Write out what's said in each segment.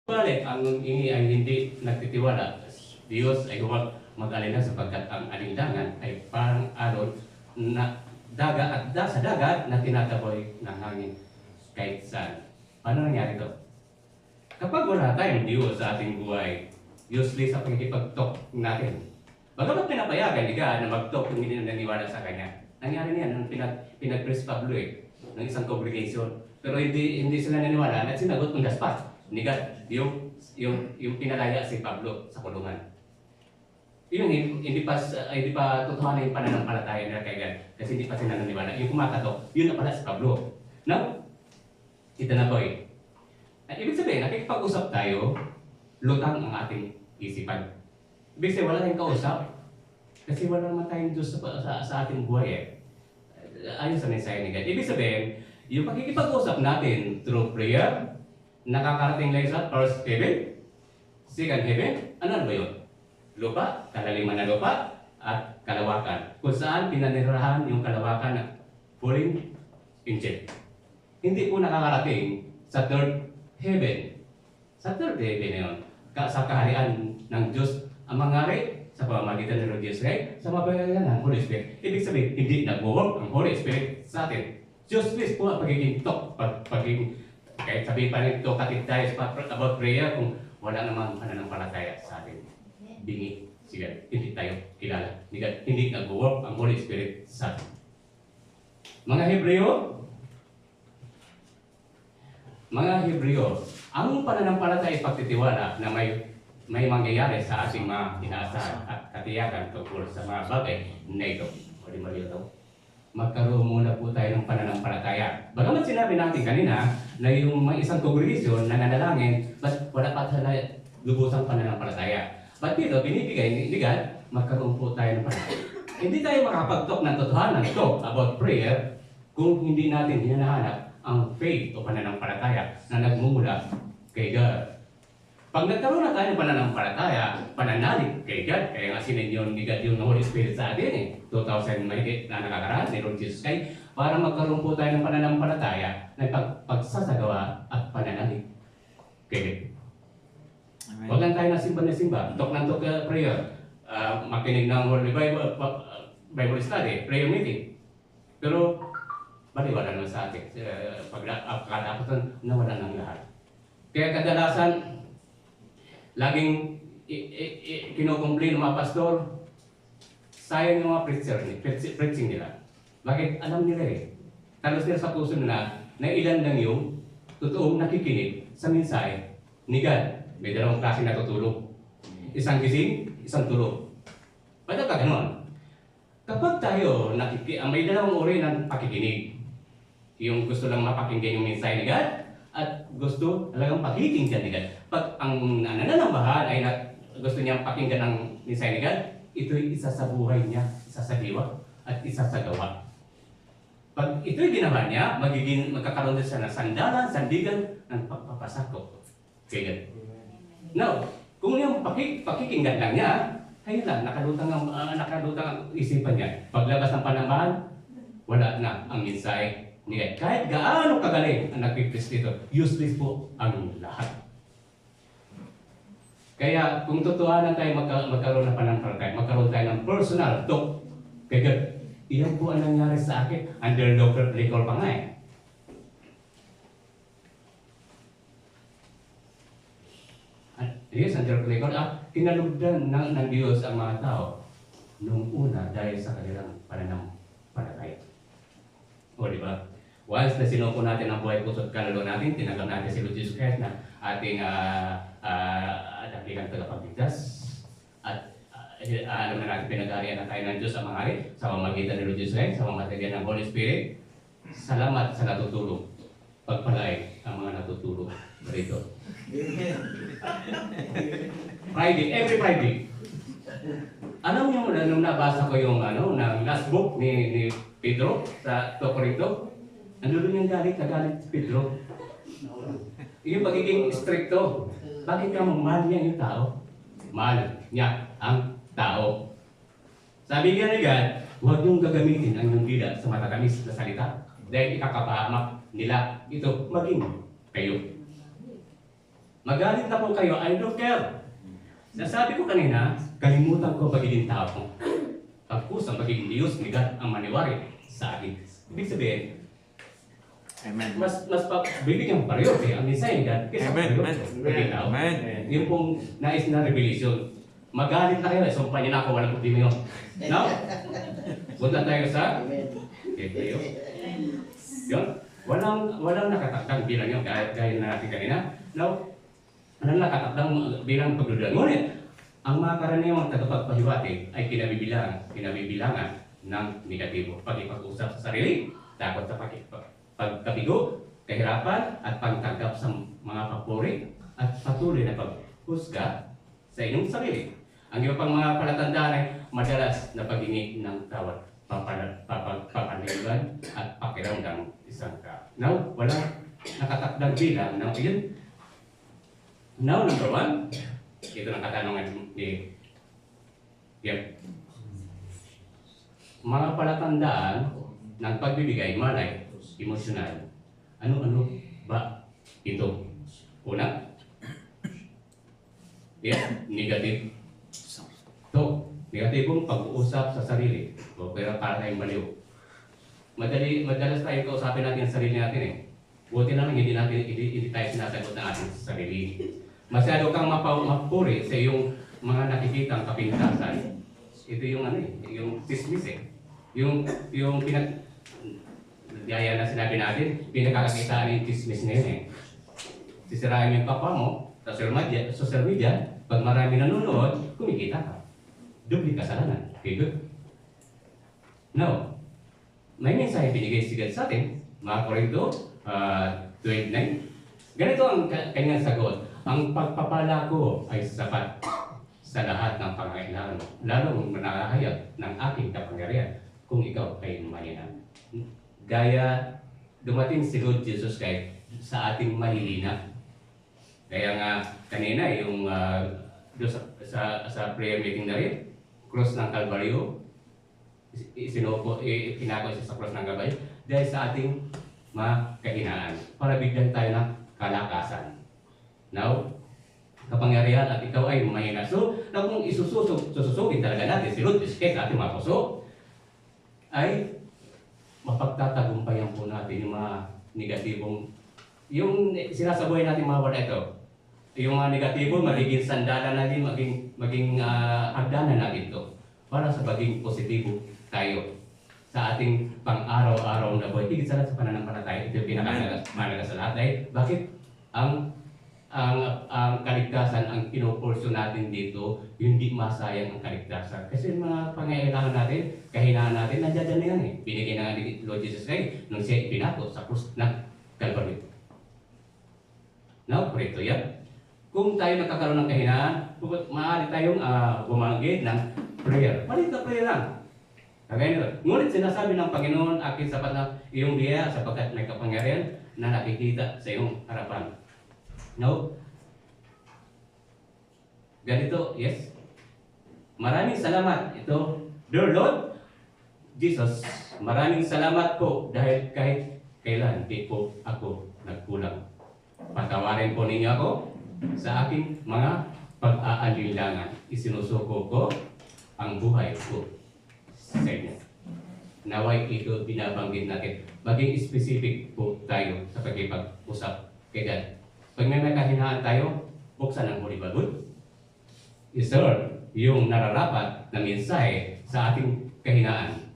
Balik, ang ini ay hindi nagtitiwala. Diyos ay huwag mag-alala sapagkat ang alinlangan ay parang alon na daga at sa dagat na tinataboy ng hangin kahit saan. Paano nangyari ito? Kapag wala tayong Diyos sa ating buhay, useless sa pagkikipag-talk natin. Bagamat pinapayagan ni God na mag-talk kung hindi naniwala sa Kanya. Nangyari niyan nung pinag-press Pablo ng isang congregation. Pero hindi sila naniwala at sinagot on the spot ni God yung pinalaya si Pablo sa kulungan. Yun, hindi pa totohanan yung pananampalataya nila kay God kasi hindi pa sila naniwala. Yung kumakatok, yun na pala si Pablo. Now, ito na po eh. At ibig sabihin, nakikipag-usap tayo, lutang ang ating isipan. Ibig sabihin, wala tayong kausap kasi wala naman tayong Diyos sa ating buhay eh. Ayon sa mensahe ni God. Ibig sabihin, yung pakikipag-usap natin through prayer, nakakarating lang sa first heaven, second heaven, ano ba yun? Lupa, kalaliman na lupa, at kalawakan. Kung saan pinanirahan yung kalawakan ng falling angel. Hindi po nakakarating sa third heaven. Sa third heaven na yun, sa kaharian ng Diyos ang mangyari sa pamamagitan ng Diyos Christ sa mabayaran ng Holy Spirit. Ibig sabihin, hindi nag-work ang Holy Spirit sa atin. Diyos Christ po ang pagiging talk, pagiging kahit sabihin pa rin ito, katid tayo about prayer kung wala namang pananampalataya sa atin. Bingi, sige, hindi tayo kilala. Hindi nag-work ang Holy Spirit sa atin. Mga Hebreo, ang pananampalataya ay pagtitiwala na may mangyayari sa ating mga inaasahan at katiyakan tungkol sa mga bagay na ito. O di mali ito? Magkaroon muna po tayo ng pananampalataya. Bagamat sinabi natin kanina na yung may isang congregation na nanalangin, but wala pa sila lubusang pananampalataya. But dito, binibigay ni God, magkaroon po tayo ng pananampalataya. Hindi tayo makapag-talk ng totohanan, talk about prayer, kung hindi natin hinahanap ang faith o pananampalataya na nagmumula kay God. Pag nagkaroon na tayo ng pananampalataya, pananalig kay God, kaya nga sininyon ni God yung Holy Spirit sa atin 2,000 mahigit na nakakaraan ni Lord Jesus Christ, para magkaroon po tayo ng pananampalataya na pagsasagawa at pananalig kay God. Huwag lang tayo na simba, talk ng talk prayer, makinig ng Holy Bible study, prayer meeting. Pero, baliwala naman sa atin. Pagkatapos nawala ng lahat. Kaya kadalasan, laging kinukomplain ng mga pastor, sayang yung mga preaching nila. Bakit? Alam nila eh. Talos nila sa puso nila na ilan lang yung totoong nakikinig sa mensahe ni God. May dalawang klase natutulog. Isang gising, isang tulog. Ba't ka ganon? Kapag tayo may dalawang uri ng pakikinig. Yung gusto lang mapakinggan yung mensahe ni God, at gusto talagang pakikinggan ni God. Pag ang nananambahan ay gusto niyang pakinggan ng mensahe ni God, ito'y isa sa buhay niya, isa sa diwa, at isa sa gawa. Pag ito'y ginawa niya, magkakaroon din siya ng sandalan, sandigan, ng pagpapasakop kay God. Now, kung yung pakikinggan lang niya, ayun lang, nakalutang ang isipan niya. Paglabas ng panambahan, wala na ang mensahe ni God. Kahit gaano kagaling ang nagpipres dito, useless po ang lahat. Kaya kung totohanan tayo magkaroon ng pananampalataya, magkaroon tayo ng personal talk kay God, iyan po ang nangyari sa akin. Under local recall pa nga eh. Yes, under recall. Kinalugdan ng Diyos ang mga tao nung una dahil sa kanilang pananampalataya. O di ba? Once na sinuko natin ang buhay puso at kaluluwa natin, tinanggap natin si Lord Jesus Christ na ating dakilang tagapagligtas. At alam na natin pinag-arian na tayo ng Diyos sa mga hari sa pamamagitan ni Lord Jesus Christ, sa pamamagitan ng Holy Spirit. Salamat sa natutulog. Pagpalain ang mga natutulog rito. Friday, every Friday. Alam niyo na nung nabasa ko yung last book ni Pedro sa Corinto, ano doon yung galit si Pedro? Yung pagiging stricto. Bakit ka mahal niya yung tao? Mahal niya ang tao. Sabi niya ni God, huwag niyong gagamitin ang iyong dila sa matatamis na salita dahil ikakapahamak nila ito maging kayo. Magalit na po kayo, I don't care. Nasabi ko kanina, kalimutan ko pagiging tao ko. Tapos ang pagiging Diyos, ni God ang maniwari sa akin. Ibig sabihin, Amen. mas bibigyan pareho ang mensahe ni God kaysa Amen. pareho. Amen. Pagiging tao. Amen. Yung pong nais na revelation. Magalit na kayo, sumpah niyo na ako, walang problema yun. Now, punta tayo sa Hebreo. Yun. Walang nakatakdang bilang yun, gaya na natin kanina. Now, walang nakatakdang bilang pagdudulan. Ngunit, ang mga karaniwang tagapagpahiwatig ay kinabibilangan ng negatibo. Pag-ipag-usap sa sarili, takot sa pagkabigo, kahirapan, at pagtanggap sa mga papuri, at patuloy na paghusga sa inyong sarili. Ang iba pang mga palatandaan ay madalas na paghingi ng tawad, papanilugan at pakiramdam isang tao. Now, walang nakatakdang bilang ng iyon. Now, number 1, ito ang katanungan ni Jeff. Mga palatandaan ng pagbibigay malay, emosyonal. Ano-ano ba ito? Una, negative. Negatibong pag-uusap sa sarili. Pero para tayong baliw. Madalas tayo kausapin natin ang sarili natin eh. Buti na lang hindi tayo sinasagot ng ating sarili. Masyado kang mapuri sa iyong mga nakikitang kapintasan. Ito yung yung chismis eh. Yung gaya na sinabi natin, pinakakakitaan yung chismis na yun eh. Sisirain yung kapwa mo, social media, pag marami nanonood, kumikita ka. Dubli kasalanan. Okay, good? Now, may mensahe binigay si God sa atin, mga Korinto 12:9. Ganito ang kanyang sagot. Ang pagpapala ko ay sapat sa lahat ng pangailangan mo, lalong manahayag ng aking kapangyarihan kung ikaw ay mahina. Gaya dumating si Lord Jesus kahit sa ating mahihina. Kaya nga kanina yung sa prayer meeting na rin, cross ng Kalbaryo, pinako siya sa cross ng Kalbaryo dahil sa ating mga kahinaan para bigyan tayo ng kalakasan. Now, kapangyarihan at ikaw ay mahina. So, na kung sususugin talaga natin si Lord Jesus sa ating mga puso, ay mapagtatagumpayan po natin yung mga negatibong, yung sinasabuhay natin mga wala ito. Yung mga negatibo, magiging sandalan natin, maging hagdanan natin ito para sa maging positibo tayo sa ating pang-araw-araw na buhay. Higit sa lahat sa pananampalataya, ito yung pinakamahalaga sa lahat. Dahil bakit ang kaligtasan, ang pinupulso natin dito, hindi masayang ang kaligtasan. Kasi mga pangailangan natin, kahinaan natin, nandiyan na yan eh. Binigay na nga ni Lord Jesus Christ nung siya ipinato sa krus ng Kalbaryo. Now, korekto yan. Kung tayo nagkakaroon ng kahinaan, maaari tayong bumanggi ng prayer. Maliit na prayer lang. Kagaya nito. Ngunit sinasabi ng Panginoon, akin sapat na iyong biyaya sapagkat may kapangyarihan na nakikita sa iyong harapan. No? Ganito, yes? Maraming salamat. Ito, Dear Lord Jesus, maraming salamat po dahil kahit kailan di po ako nagkulang. Patawarin po ninyo ako sa aking mga pag-aalinlangan. Isinusuko ko ang buhay ko sa inyo. Naway ito binabanggit natin. Maging specific po tayo sa pagkipag-usap kay God. Pag may kahinaan tayo, buksan ang Holy Bible. I-serve yung nararapat na mensahe sa ating kahinaan.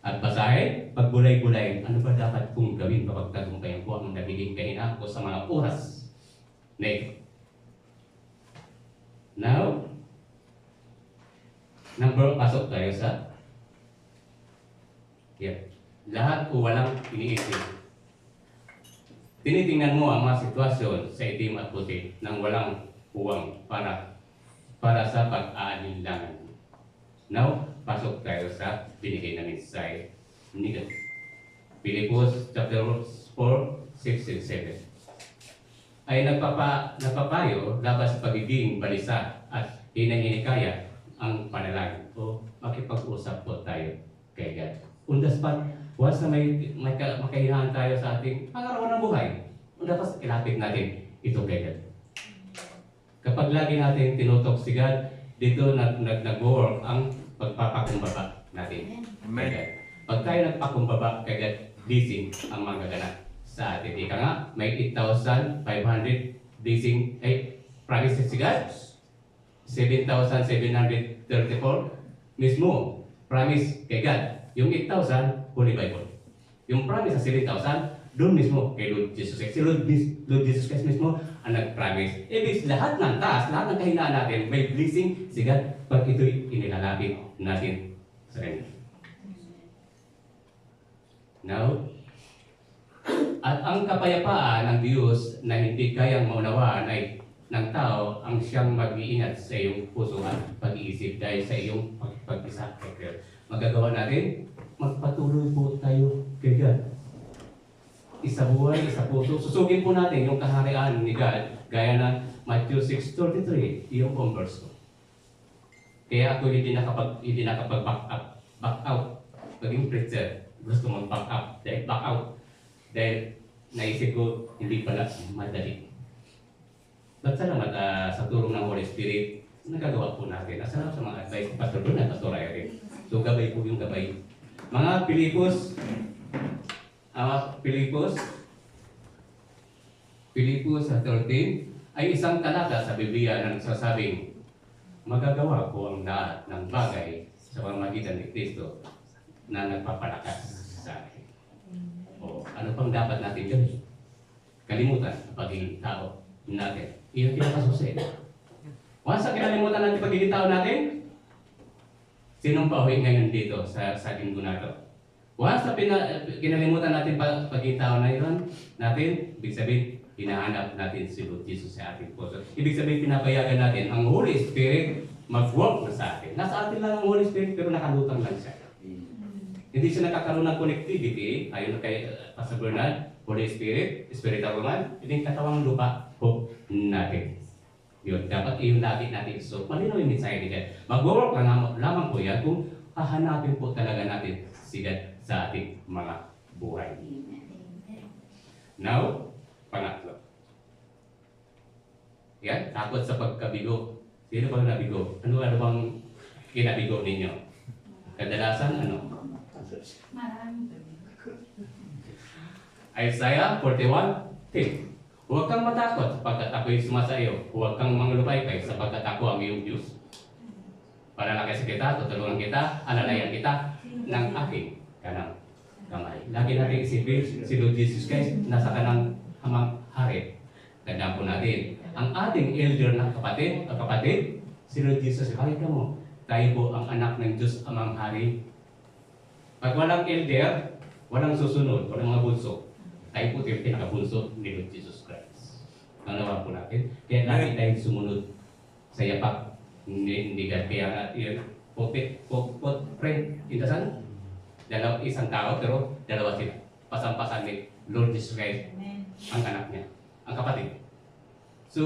At basahin, pagbulay-bulay, ano ba dapat kong gawin kapag tagumpayan ko ang nabiging kahinaan ko sa mga oras na ito. Now, pasok tayo sa lahat o walang iniisip. Tinitingnan mo ang mga sitwasyon sa itim at puti nang walang puwang para sa pag-aalinlangan. Now, pasok tayo sa binigay na mensahe ni God. Pilipos chapter 4, 6 and 7 ay nagpapayo laban sa pagiging balisa at hinahinikaya ang panalangin o makipag-usap po tayo kay God. Undas pa, once na may makahinaan tayo sa ating pangaraw ng buhay, undas pa ilapit natin ito kay God. Kapag lagi natin tinutok si God, dito nag-work ang pagpapakumbaba natin. Amen. Kay God. Pag tayo nagpakumbaba kay God, blessing ang magaganap sa atin. Ika nga, may 8,500 blessing, promises si God. 7,734 mismo promise kay God. Yung 8,000, Holy Bible. Yung promise sa 7,000, doon mismo kay Lord Jesus Christ. Si Lord Jesus Christ mismo ang nag-promise. Ibig lahat ng taas, lahat ng kahinaan natin, may blessing si God pag ito'y inilalapit natin sa Kanya. Now, at ang kapayapaan ng Diyos na hindi kayang maunawaan ay ng tao ang siyang mag-iingat sa iyong puso at pag-iisip dahil sa iyong pag-isa kay God. Magagawa natin, magpatuloy po tayo kay God. Isa buhay, isa puso. Susugin po natin yung kaharian ni God gaya ng Matthew 6:33, yung converse ko. Kaya ako hindi nakapag-back out. Paging preacher, gusto mong back up, dahil back out. Dahil naisip ko, hindi pala madali. But salamat sa tulong ng Holy Spirit, nagagawa po natin. Salamat sa mga advice ni Pastor Bruno at Pastor Irene. So gabay po yung gabay. Mga Pilipos 13 ay isang talata sa Biblia na nagsasabing, magagawa ko ang lahat ng bagay sa pamamagitan ni Kristo na nagpapalakas sa akin. O ano pang dapat natin gawin? Kalimutan ang pagiging tao natin. Iyon pinakasusi. Once sa kinalimutan natin pagiging tao natin, sinong pauwi ngayon dito sa linggo na ito? Once na kinalimutan natin pagiging tao na yun, ibig sabihin, hinahanap natin si Lord Jesus sa ating puso. Ibig sabihin, pinapayagan natin ang Holy Spirit mag-work na sa atin. Nasa atin lang ang Holy Spirit pero nakalutang lang siya. Hindi siya nakakaroon ng connectivity, ayon kay Pastor Bernard, Holy Spirit, spiritual man, hindi katawang lupa po natin. Yun, dapat iyon lagi natin. So, malinaw yung mensahe ni God. Mag-work lamang po yan kung hahanapin po talaga natin si God sa ating mga buhay. Now, pangatlo. Yan, takot sa pagkabigo. Sino bang nabigo? Ano bang kinabigo ninyo? Kadalasan, ano? Isaiah 41:10. Huwag kang matakot sapagkat ako'y sumasayo. Huwag kang manglupay-pay sapagkat ako ang iyong Diyos. Panalakay kita, tutulungan kita, alalayan kita ng aking kanang kamay. Lagi natin isipin si Lord Jesus Christ nasa kanang hamang hari. Tandaan po natin, ang ating elder na kapatid, si Lord Jesus, kahit mo, tayo po ang anak ng Diyos amang hari. Pag walang elder, walang susunod, walang mga bunso. Tayo po yung pinakabunso ni Lord Jesus Christ. Ang nawa po natin. Kaya lagi tayong sumunod sa yapak ni God. Kaya nga, friend, indasan? Isang tao, pero dalawa sila. Pasampasan ni Lord Jesus Christ, ang anak niya, ang kapatid. So,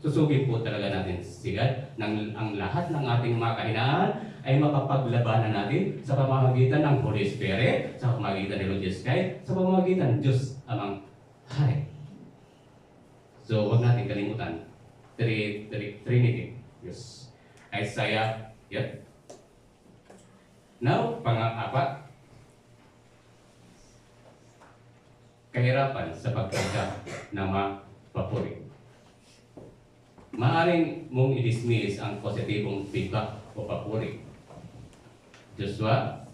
susugin po talaga natin si God ng ang lahat ng ating mga kahinaan ay mapapaglabanan natin sa pamamagitan ng Holy Spirit, sa pamamagitan ni Lord Jesus Christ, sa pamamagitan ng Diyos amang hari. So, huwag natin kalimutan. Trinity. Yes. Isaiah. Yep. Now, pang-apat. Kahirapan sa pagkagap ng mga papuri. Maaring mong i-dismiss ang positibong feedback o papuri. Joshua,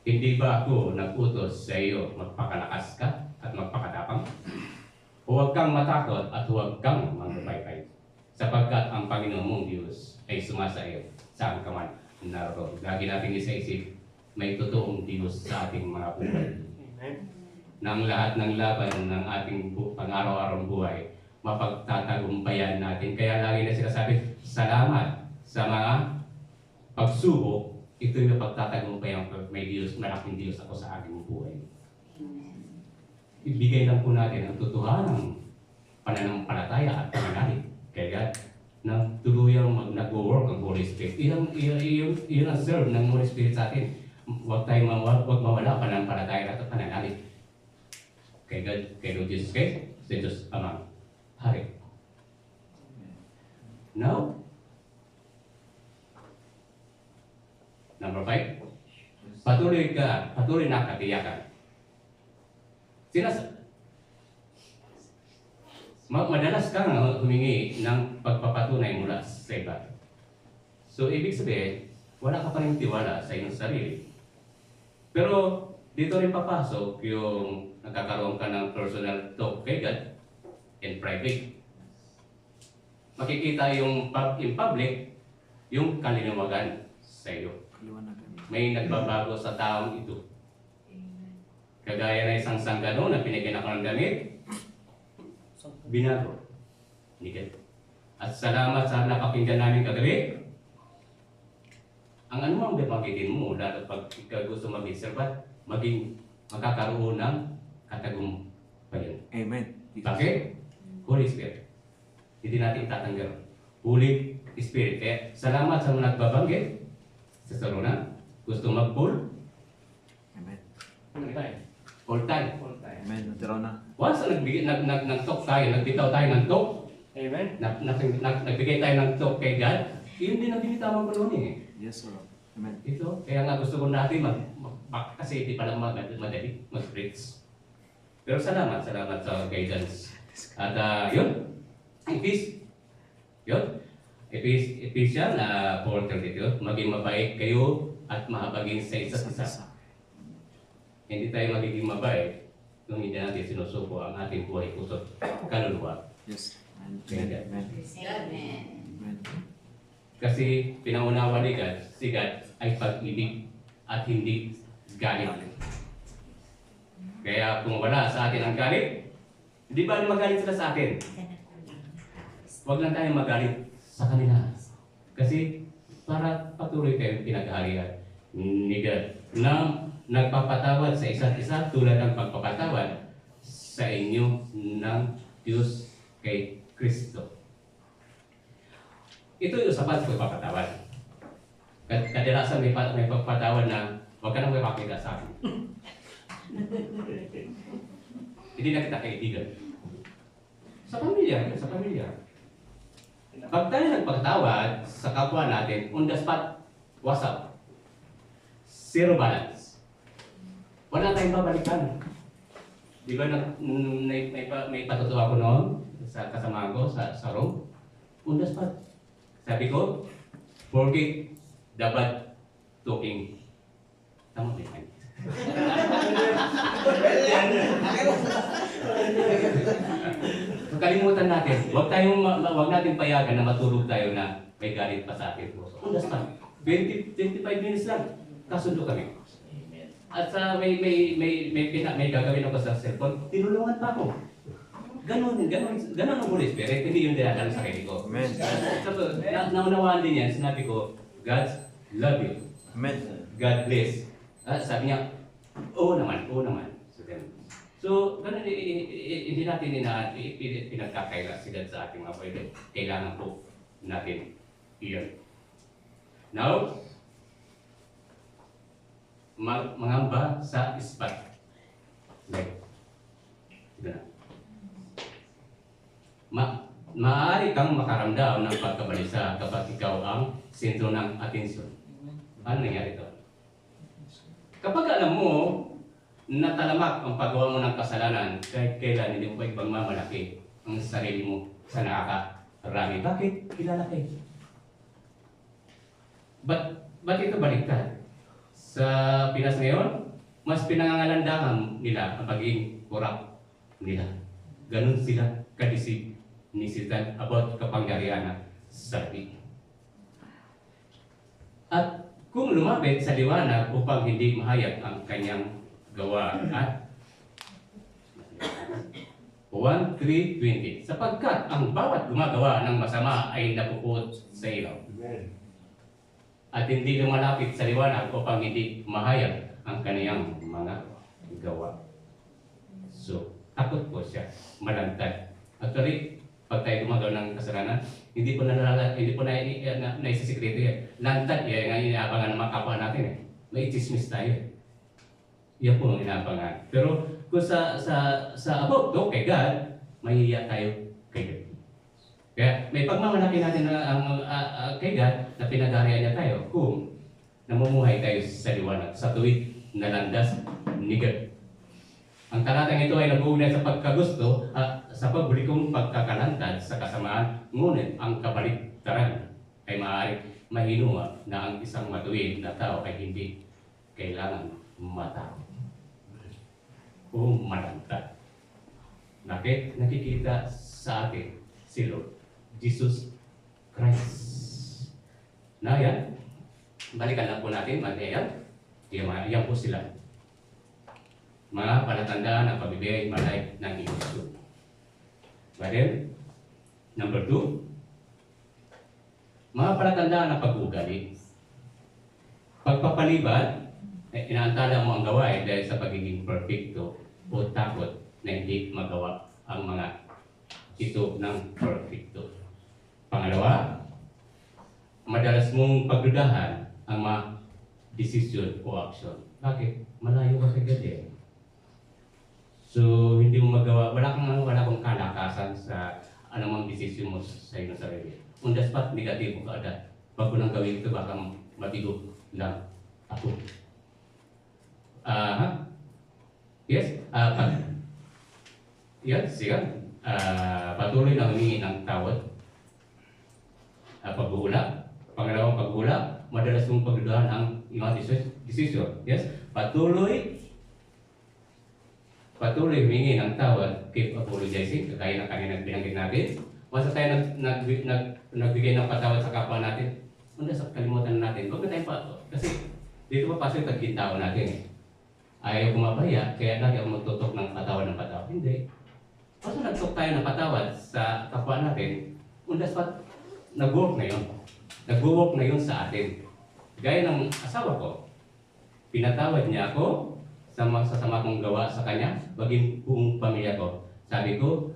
hindi ba ako nag-utos sa iyo magpakalakas ka at magpakatapang? Huwag kang matakot at huwag kang manglupay-pay, sapagkat ang Panginoon mong Diyos ay sumasa iyo saan ka man naroon. Lagi natin isa-isip, may totoong Diyos sa ating mga buhay. Nang lahat ng laban ng ating pang-araw-araw buhay, mapagtatagumpayan natin. Kaya lagi na sinasabi, salamat sa mga pagsubok, ito'y mapagtatagumpayan ko. May Diyos, malaking Diyos ako sa ating buhay. Ibigay lang po natin ang totohanang pananampalataya at pananalig kay God na tuluyang nag-work ang Holy Spirit. Iyon ang serve ng Holy Spirit sa atin. Huwag mawala pananampalataya at pananalig kay God, kay Lord Jesus Christ, sa Diyos Amang Hari. Now, number 5, patuloy na katiyakan. Madalas kang humingi ng pagpapatunay mula sa iba. So, ibig sabihin, wala ka pa rin tiwala sa iyong sarili. Pero, dito rin papasok yung nagkakaroon ka ng personal talk kay God in private. Makikita yung in public, yung kalinawagan sa iyo. May nagbabago sa taong ito. Kagaya na isang sanggano na pinigyan ako ng damit, binago. At salamat sa napakinggan namin kagabi. Ang anumang debagitin mo, lalo pag ikaw gusto mag-serbat, maging makakaroon ng katagumpayan. Amen. Bakit? Holy Spirit. Hindi natin tatanggal. Holy Spirit. Kaya salamat sa mga nagbabanggit sa saruna. Gusto mag-pull? Amen. All time. Amen. Natiraw na. Once nag-talk tayo, nagbitaw tayo ng talk, Amen. nagbigay tayo ng talk kay God, yun din ang binitawan ko noon eh. Yes, Lord. Amen. Ito, kaya nga gusto ko natin kasi hindi pala madali mag-preach. Pero salamat sa guidance. At yun, Ephesians 4:32, maging mabait kayo at mahabagin sa isa't isa. Hindi tayo magiging mabait kung hindi natin sinusuko ang ating buhay puso kaluluwa. Yes. Amen. Amen. Amen. Amen. Kasi pinaunawa ni God, si God ay pag-ibig at hindi galit. Kaya kung wala sa atin ang galit, di ba magalit sila sa atin? Huwag lang tayong magalit sa kanila. Kasi para patuloy kayong pinag-aharian ni God na nagpapatawad sa isa't isa tulad ng pagpapatawad sa inyo ng Diyos kay Kristo. Ito yung usapan sa pagpapatawad. Kadalasan may pagpapatawad na huwag ka nang may pakita sa akin. Hindi na kita kaibigan. Sa pamilya. Pag tayo nagpagtawad sa kapwa natin, on the spot, what's up? Zero balance. Wala tayong babalikan. Di ba may patutuwa ko noon sa kasama ko sa room? On the spot. Sabi ko, forget the bad talking. Tama ba yan? Kalimutan natin. Huwag natin payagan na matulog tayo na may galit pa sa atin. On the spot. 25 minutes lang. Kasundo kami. At sa may gagawin ako sa cellphone, tinulungan pa ako. Ganon ang Holy Spirit, hindi yung dinadala sa sarili ko. Amen. So, naunawaan din yan, sinabi ko, God love you. Amen. God bless. Sabi niya, oo naman. So, ganun, hindi natin pinagkakaila si God sa ating mga pwede. Kailangan po natin iyon. Now, mangamba sa ispat. Like, ito na. Maaari kang makaramdam ng pagkabalisa kapag ikaw ang sentro ng atensyon. Ano nangyari ito? Kapag alam mo na talamak ang paggawa mo ng kasalanan, kahit kailan hindi mo pa ipagmamalaki ang sarili mo sa nakakarami. Bakit? Kilala kayo. Ba't ito baliktad? Sa Pinas ngayon, mas pinangangalandakan nila ang pagiging korap nila. Ganun sila kadisiplinitan about kapangyarihan ng sarili. At kung lumapit sa liwanag upang hindi mahayag ang kanyang gawa at 1:3:20, sapagkat ang bawat gumagawa ng masama ay napuput sa ilaw. At hindi lumalapit sa liwanag upang hindi mahayag ang kaniyang mga gawa. So, takot po siya, malantad. Actually, pag tayo gumagawa ng kasalanan, hindi po naisisikreto yan. Lantad yan, ang inaabangan ng mga kapwa natin eh. May chismis tayo. Yan po ang inaabangan. Pero kung sa about to kay God, mahihiya tayo kay God. Kaya may pagmamalaki natin na kay God na pinag-arian niya tayo kung namumuhay tayo sa liwanag, sa tuwid na landas ni God. Ang talatang ito ay nag-uugnay sa pagkagusto at sa pagbulikong pagkakalantad sa kasamaan, ngunit ang kabaliktaran ay maaari mahinuma na ang isang matuwid na tao ay hindi kailangan matao o malantad. Nakikita sa atin si Lord Jesus Christ. Na yan, balikan lang po natin, Matean. Yan po sila. Mga palatandaan ng pabibigay malay ng Diyos. But then, number 2, mga palatandaan ng pag-ugali. Pagpapalibad, inaantala mo ang gawain dahil sa pagiging perfecto o takot na hindi magawa ang mga ito ng perfecto. Pangalawa, madalas mong pagdudahan ang mga decision o action. Bakit? Malayo ka kay God eh. So, hindi mo magawa, wala kang kalakasan sa anumang desisyon mo sa iyong sarili. On the spot, negatibo ka agad. Pag ko nang gawin ito, baka mabigo lang ako. Yes, patuloy na humingi ng tawad. Pag-uula. Pangalawang pag-uula, madalas mong pagdudahan ang iyong decision. Yes, patuloy humingi ng tawad, keep apologizing, kagaya ng kanina binanggit natin. Once tayo nagbigay ng patawad sa kapwa natin, sa kalimutan natin, huwag na tayo pa, kasi dito pa pasok yung tagkintao natin eh. Ayaw kumabaya, kaya lagi ako magtutok ng patawad. Hindi. Once nagtok tayo ng patawad sa kapwa natin, spot, nag-work na yun. Nag-work na yun sa atin. Gaya ng asawa ko, pinatawad niya ako sa masasama kong gawa sa kanya, baging buong pamilya ko. Sabi ko,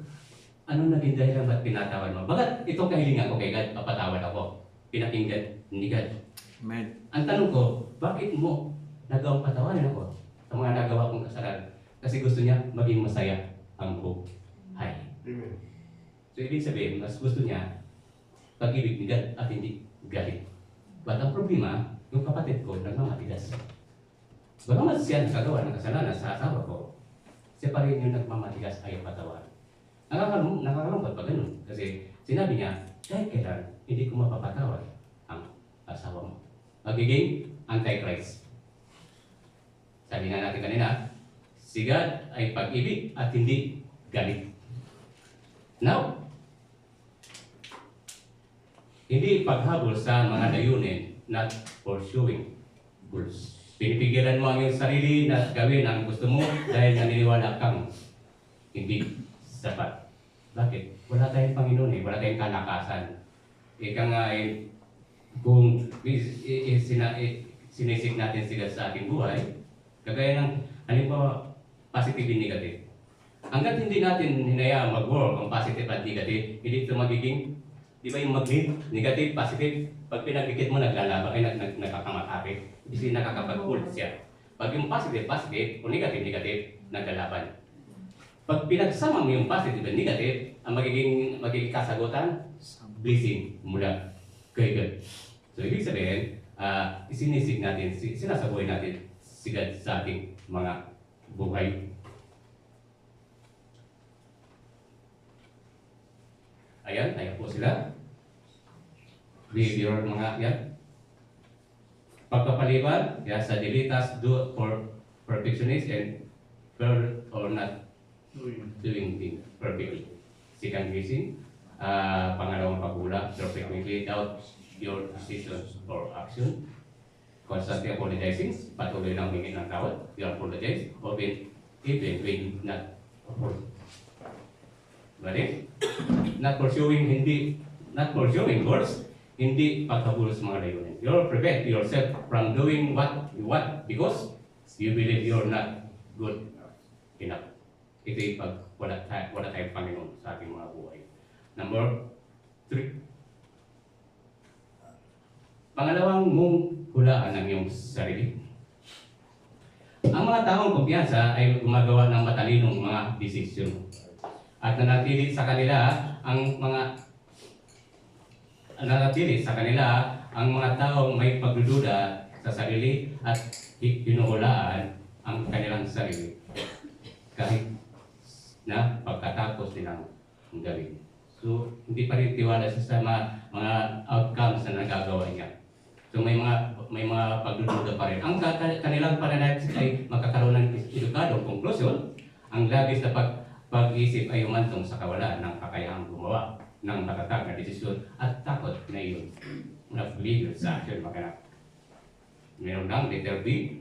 ano naging dahilan ba't pinatawad mo? Bakit itong kahilingan ko kay God, papatawad ako? Pinakinggan ni God. Amen. Ang tanong ko, bakit mo nagawang patawarin ako sa mga nagawa kong kasalanan? Kasi gusto niya maging masaya ang buhay. Amen. So ibig sabihin, mas gusto niya pag-ibig ni God at hindi galit. But ang problema, yung kapatid ko nagmamatigas. Bagamat siya nakagawa ng kasalanan sa asawa ko, siya pa rin yung nagmamatigas ayaw patawarin. Nakakalungkot pa ganun. Kasi sinabi niya, kahit kailan, hindi ko mapapatawad ang asawa mo. Magiging anti-Christ. Sabi nga natin kanina, si God ay pag-ibig at hindi galit. Now, hindi paghabol sa mga layunin, not pursuing goals. Pinipigilan mo ang iyong sarili na gawin ang gusto mo dahil naniniwala kang hindi sapat. Bakit? Wala tayong Panginoon eh, wala tayong kalakasan. Ika nga eh, kung sinisik natin sila sa ating buhay, kagaya ng, halimbawa, positive and negative. Hanggat hindi natin hinayaan mag-work ang positive at negative, hindi ito magiging, di ba yung mag-lead, negative, positive, pag pinagdikit mo, naglalaba, ay nagkakamatake, kasi nakakapag-hold siya. Pag yung positive, positive, o negative, negative, naglalaban. Pag pinagsama mo yung positive at negative, ang magiging kasagutan, blessing mula kay God. So, ibig sabihin, isinisig natin, sinasabuhay natin si God sa ating mga buhay. Ayan po sila. Behavior mga yan. Pagpapaliban, sa delitas, do for perfectionist and per or not doing things perfectly. Second guessing, pangalawang pagula, frequently doubt your decisions or action. Constantly apologizing, patuloy lang humingi ng tawad, you apologize, even when not apologize. Balik, not pursuing goals, hindi paghabol sa mga layunin. You'll prevent yourself from doing what you want because you believe you're not good enough. Ito yung pag wala tayong Panginoon sa ating mga buhay. Number 3. Pangalawang mong hulaan ang iyong sarili. Ang mga taong kumpiyansa ay gumagawa ng matalinong mga desisyon. At nanatili sa kanila ang mga nanatili sa kanila ang mga taong may pagdududa sa sarili at hinuhulaan ang kanilang sarili kahit na pagkatapos nilang gawin. So, hindi pa rin tiwala sa mga outcomes na nagagawa niya. So, may mga pagdududa pa rin. Ang kanilang pananalisis ay magkakaroon ng edukadong konklusyon. Ang labis na pag-isip ay humantong sa kawalan ng kakayahang gumawa ng matatag na desisyon at takot na iyon na legal sa action maganap. Meron lang, letter B.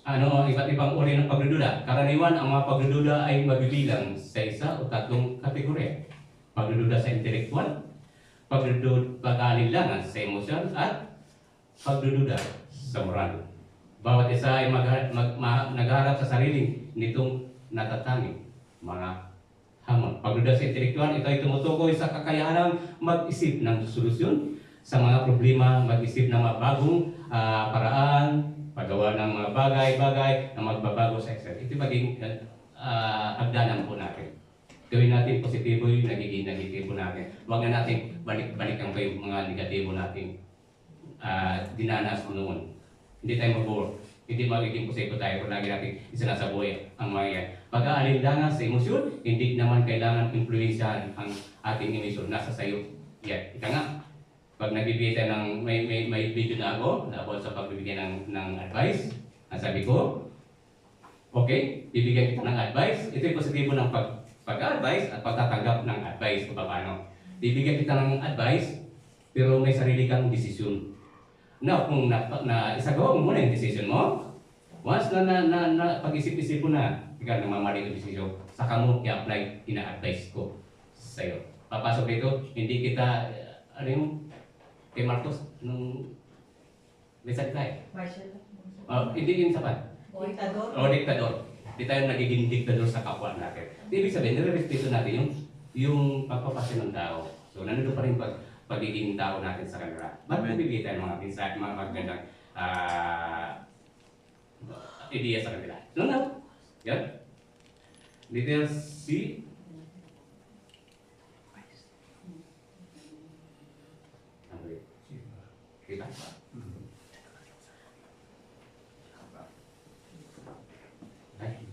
Ano ang iba't ibang uri ng pagdududa? Karaniwan, ang mga pagdududa ay mabibilang sa isa o tatlong kategorya. Pagdududa sa intelektual, pag-alinlangan sa emosyon, at pagdududa sa moral. Bawat isa ay nagharap sa sarili nitong natatanging mga hamon. Pagdududa sa intelektual, ito ay tumutukoy sa kakayahan mag-isip ng solusyon sa mga problema, mag-isip ng mga bagong paraan, paggawa ng mga bagay-bagay na magbabago sa Excel. Ito maging hagdanan po natin. Gawin natin positibo yung nagiging negatibo natin. Huwag na natin balik-balikan pa yung mga negatibo natin dinanas noon. Hindi tayo mag-bore. Hindi magiging positibo tayo kung lagi natin isinasabuhay ang mga yan. Pag-aalinlangan sa emosyon, hindi naman kailangan influensyahan ang ating emosyon. Nasa sayo yan. Ika nga, pag nagbibigay tayo ng may video na ako sa pagbibigay ng advice, ang sabi ko, okay, bibigyan kita ng advice. Ito yung positibo ng pag-advise at pagtatanggap ng advice kung paano. Bibigyan kita ng advice, pero may sarili kang desisyon. Now, kung isagawa mo muna yung desisyon mo, once na pag-isip-isip mo na, ikaw namamali yung desisyon, saka mo i-apply, ina-advise ko sa'yo. Papasok dito, hindi kita, kay Marcos, nung lisan tayo. Hindi yun sapat. Diktador. O diktador. Hindi tayo nagiging diktador sa kapwa natin. Ibig sabihin, nire-respeto natin yung pagpapasya ng tao. So, nandun pa rin pagiging tao natin sa kanila. Ba't bibigay tayo mga mensahe, mga magandang ideya sa kanila? No, no. Yan. Letter C. Kita? Ay.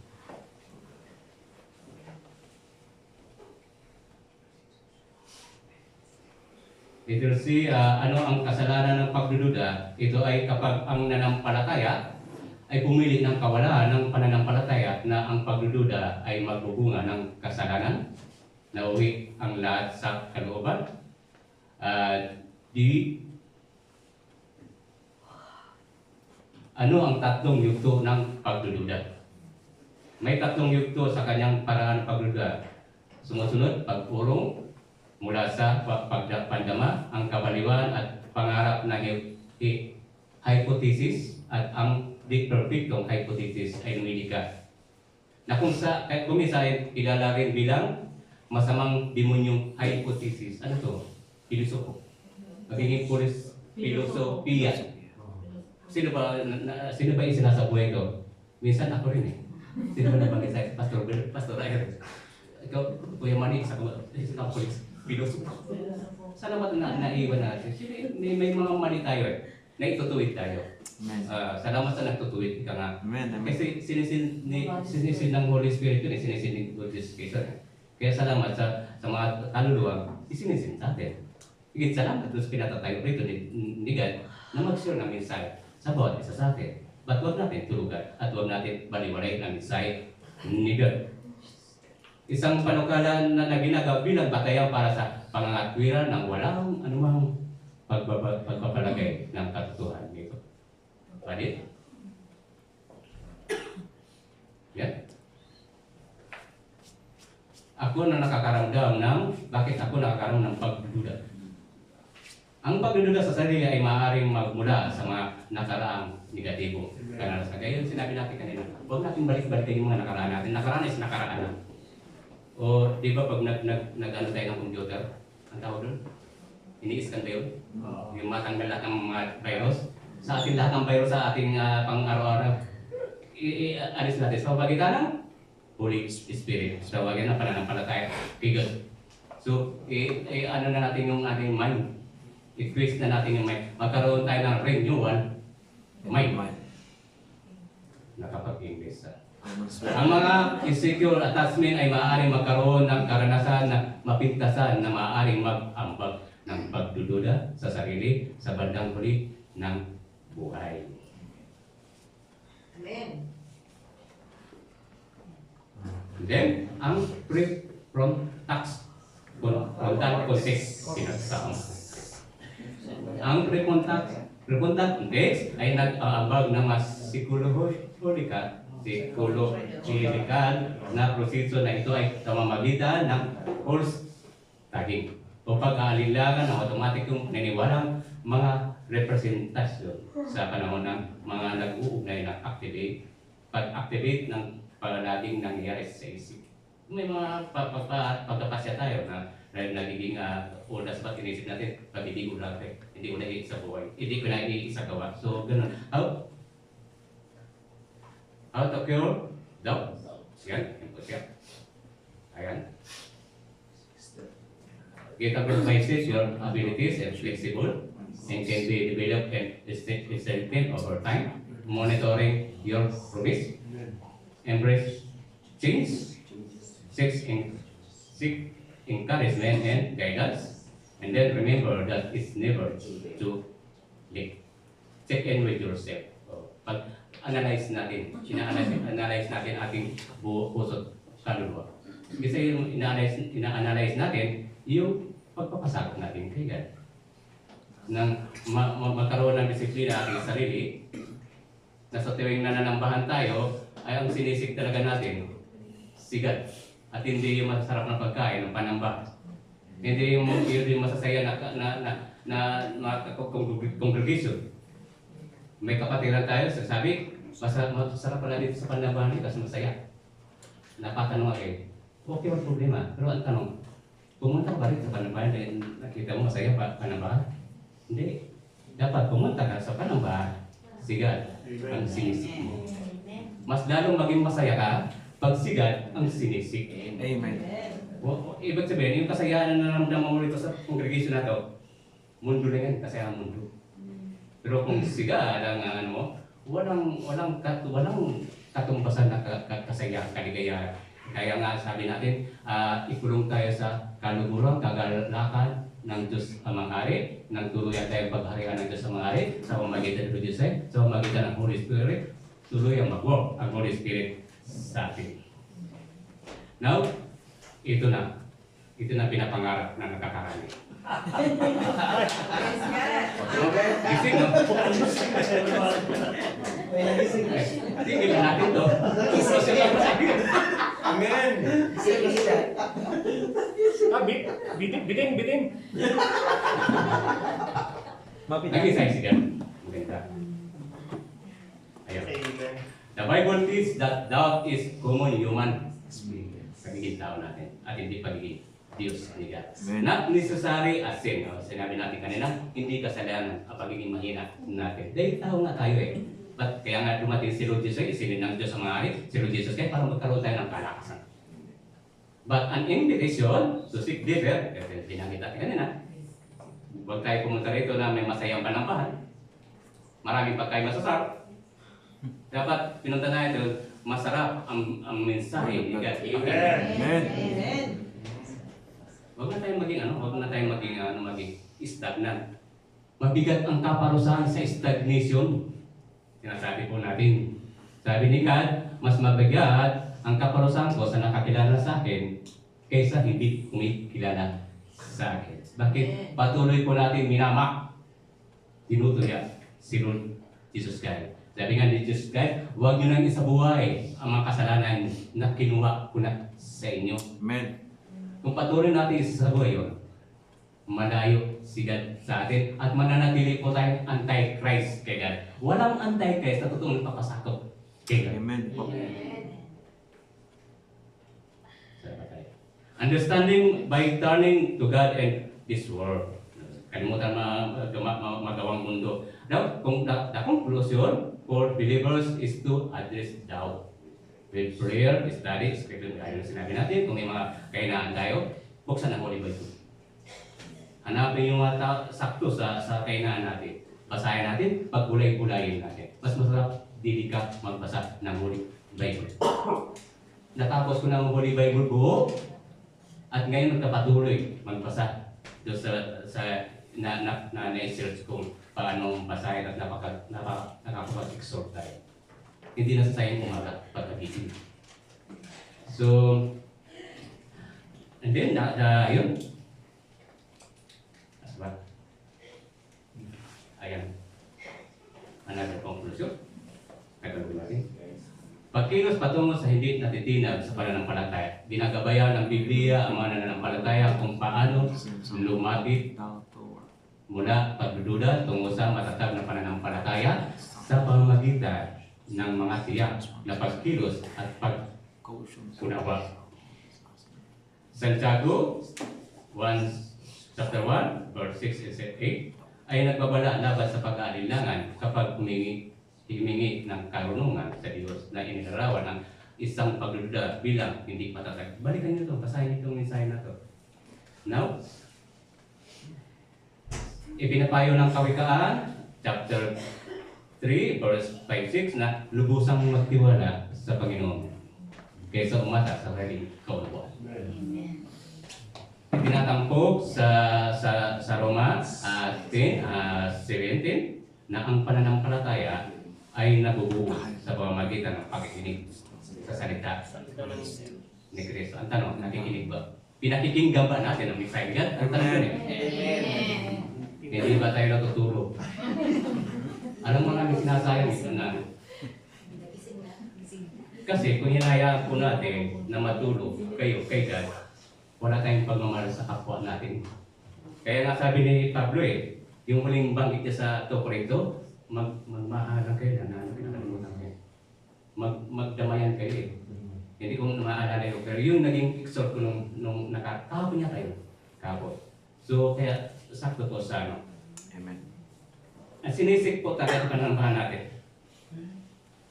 Letter C, ano ang kasalanan ng pagdududa? Ito ay kapag ang nanampalataya ay pumili ng kawalan ng pananampalataya na ang pagdududa ay magbubunga ng kasalanan, nauwi ang lahat sa kalooban. D, ano ang tatlong yugto ng pagdududa? May tatlong yugto sa kanyang paraan pagdududa. Sumusunod, pagpurong mula sa pagpandama, ang kabaliwan at pangarap na hypothesis at ang di perfectong hypothesis ay lumilika. Na kung kumisa ay kilala rin bilang masamang demonyong hypothesis. Ano to? Pilosopo. Magiging filosofiya. Sino ba yung sinasabuhay ko? Minsan ako rin eh. Sino ba nabanggit sa Pastor Ayer? Ikaw, Kuya Manny, isa ka polis. Pilosopo. Sana ba't naiwan natin? May mga mali tayo eh. Naitutuwid tayo. Salamat sa nagtutuwid ka nga. Kasi sinisin ng Holy Spirit yun eh. Sinisin ng Holy Spirit. Kaya salamat sa mga kaluluwa, isinisin sa atin. Higit salamat doon sa pinatatayo rito ni God na mag-share ng mensahe sa bawat isa sa atin. Ba't huwag natin tulugan at huwag natin baliwalay ng mensahe ni God. Isang panukala na ginagawa bilang batayan para sa pangangatwiran ng walang anumang pagpapalagay ng katotohanan nito. Pwede? Yan. Ako na nakakaramdam ng, bakit ako nakakaramdam ng pagdududa? Ang pagdududa sa sarili ay maaaring magmula sa mga nakaraang negatibo. Kaya yung sinabi natin kanina, huwag natin balik-balikin yung mga nakaraan natin. Nakaraan is nakaraan na. O di ba pag nag-ano tayo ng computer, ang tawag doon? Ini-scan ba yun? Yung matanggal lahat ng mga virus. Sa ating lahat ng virus sa ating pang-araw-araw, alis natin sa pagitan ng Holy Spirit. Sa wagyan na pananampalataya kay God. So, ano na natin yung ating mind. I-twist na natin yung mind. Magkaroon tayo ng renewal mind. Nakapag-English. Ang mga insecure attachment ay maaaring magkaroon ng karanasan na mapintasan na maaaring mag-ambag ng pagdududa sa sarili sa bandang huli ng buhay. Amen. Then, ang pre-contact context, pinagsama. Ang pre-contact context ay nag-aambag ng mas psikologikal na proseso na ito ay pamamagitan ng force tagging o pag-aalilangan ng otomatikong naniwalang mga representasyon sa panahon ng mga nag-uugnay ng pag-activate ng palaging nangyayari sa isip. May mga pagkapasya tayo na nagiging oras ba't inisip natin, pag-ibig ulang hindi ko na iisa buhay, hindi ko na iisa gawa. So, ganun. How to cure doubt? Yan, input siya. Ayan. Get applies your abilities and flexible and can be developed and strengthened over time. Monitoring your progress. Embrace change. Seek encouragement and guidance. And then remember that it's never too late. Check in with yourself. Pag-analyze natin, ina-analyze natin ating puso't kaluluwa. Kasi yung ina-analyze natin, yung pagpapasakot natin kay God. Nang magkaroon ng disiplina ating sarili, na sa tuwing nananambahan tayo, ay ang sinisig talaga natin, si God. At hindi yung masasarap na pagkain ng panamba. Hindi yung masasaya na congregation. May kapatiran tayo, sasabi, masarap pala dito sa panambahan kasi masaya. Napatanong ako okay ang problema. Pero ang tanong, pumunta ka ba rin sa panambahan dahil nakita mo masaya pa panambahan? Hindi. Dapat pumunta ka sa panambahan. Sigad ang sinisik mo. Mas lalong maging masaya ka pag sigad ang sinisik. Amen. Ibig sabihin, yung kasayahan na naramdaman mo rito sa congregation na to, mundo lang yan, kasayahan mundo. Pero kung sigad ang walang katumbasan na kasayahan, kaligayahan. Kaya nga sabi natin, ikulong tayo sa kaluguran, kagalakan ng Diyos Amang Hari, ng tuluyan tayong pagharian ng Diyos Amang Hari, sa pamagitan ng Diyos sa pamagitan ng Holy Spirit, tuloy ang mag-work ang Holy Spirit sa atin. Now, ito na pinapangarap na nakakarami. Gising, no? Tigil na natin to. Amen. Bitin. Nag-isay siya. Maganda. Ayun. The Bible teaches that doubt is common human experience. Pagiging tao natin at hindi pagiging Diyos ni God. Not necessary as sin. Sinabi natin kanina, hindi kasalanan ang pagiging mahina natin. Dahil tao nga tayo But kaya nga dumating si Lord Jesus, isilin ng Diyos ang mga si Lord Jesus kaya para magkaroon tayo ng kalakasan. But an invitation to seek deeper, kasi pinangit natin kanina, huwag tayo pumunta rito na may masayang panambahan. Maraming pagkain masasarap. Dapat pinunta na ito, masarap ang mensahe ni God. Amen. Huwag na tayong maging stagnant. Mabigat ang kaparusahan sa stagnation. Sinasabi po natin. Sabi ni God, mas mabigat ang kaparusahan ko sa nakakilala sa akin kaysa hindi kumikilala sa akin. Bakit? Patuloy po natin minamak, tinutuya si Lord Jesus Christ. Sabi nga ni Jesus Christ, huwag nyo nang isabuhay ang mga kasalanan na kinuha ko na sa inyo. Amen. Kung patuloy natin isasabuhay yun, malayo si God sa atin at mananatili po tayong anti-Christ kay God. Walang anti-Christ na totoong nagpapasakot kay God. Amen. Understanding by turning to God and this world. Kalimutan magawang mundo. Now, kung the conclusion for believers is to address doubt. With prayer, study, scripture, gaya na sinabi natin, kung may mga kahinaan tayo, buksan ang Holy Bible. Hanapin yung mga sakto sa kainaan natin. Basahin natin, paggulay-gulayin natin. Mas masarap, dili ka magbasa ng Holy Bible. Natapos ko ng Holy Bible buo, at ngayon magkapatuloy magbasa doon sa na-search ko paano basahin at nakakapag-exhort tayo. Hindi na sa sayang umaga pagkagising. So, and then, yun. Asba. Ayan. Another conclusion. Kagawin natin. Pagkilos patungo sa hindi natitinag sa pananampalataya, ginagabayan ng Biblia ang mga nananampalataya kung paano lumapit mula pagdududa tungo sa matatag na pananampalataya sa pamamagitan ng mga tiyak na pagkilos at pagkunawa. Santiago 1, chapter 1, verse 6 and 8 ay nagbabala laban sa pag-aalinlangan kapag himingi ng karunungan sa Diyos na inilarawan ng isang pagdududa bilang hindi matatag. Balikan niyo ito, basahin niyo itong mensahe na ito. Now, ipinapayo ng Kawikaan, chapter 3, verse 5-6 na lubusang magtiwala sa Panginoon kaysa umasa sa sariling kaunawaan. Tinatampok sa Roma 10:17 na ang pananampalataya ay nabubuo sa pamamagitan ng pakikinig sa salita ni Kristo. Ang tanong, nakikinig ba? Pinakikinggan ba natin ang mensahe yan? Ang tanong yun eh. Hindi ba tayo natutulog? Alam mo namin sinasayang ito na. Kasi kung hinayaan po natin na matulog kayo kay God, wala tayong pagmamahal sa kapwa natin. Kaya nga sabi ni Pablo yung huling banggit niya sa 2 Corinto, magmahalan kayo na pinakalimutan kayo. Magdamayan kayo Hindi ko maalala yun, pero yung naging exhort ko nung nakakapon niya kayo. Kapon. So kaya sakto po sa ano. Amen. Ang sinisik po talaga pananampahan natin.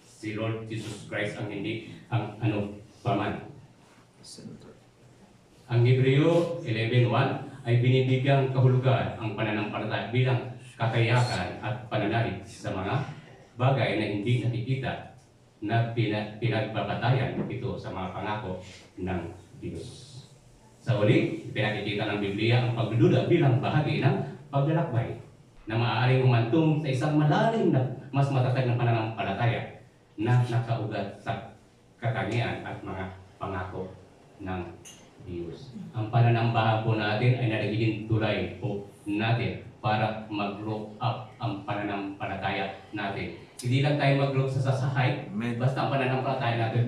Si Lord Jesus Christ ang hindi, ang paman. Senator. Ang Hebreo 11:1 ay binibigyang kahulugan ang pananampalataya bilang kakayakan at pananalig sa mga bagay na hindi nakikita na pinagbabatayan ito sa mga pangako ng Diyos. Sa uli, pinakikita ng Biblia ang pagdududa bilang bahagi ng paglalakbay na maaaring humantong sa isang malalim na mas matatag na pananampalataya na nakaugat sa katangian at mga pangako ng Diyos. Ang pananambahan po natin ay nagiging tulay po natin para mag-grow up ang pananampalataya natin. Hindi lang tayo mag-grow sa height, basta ang pananampalataya natin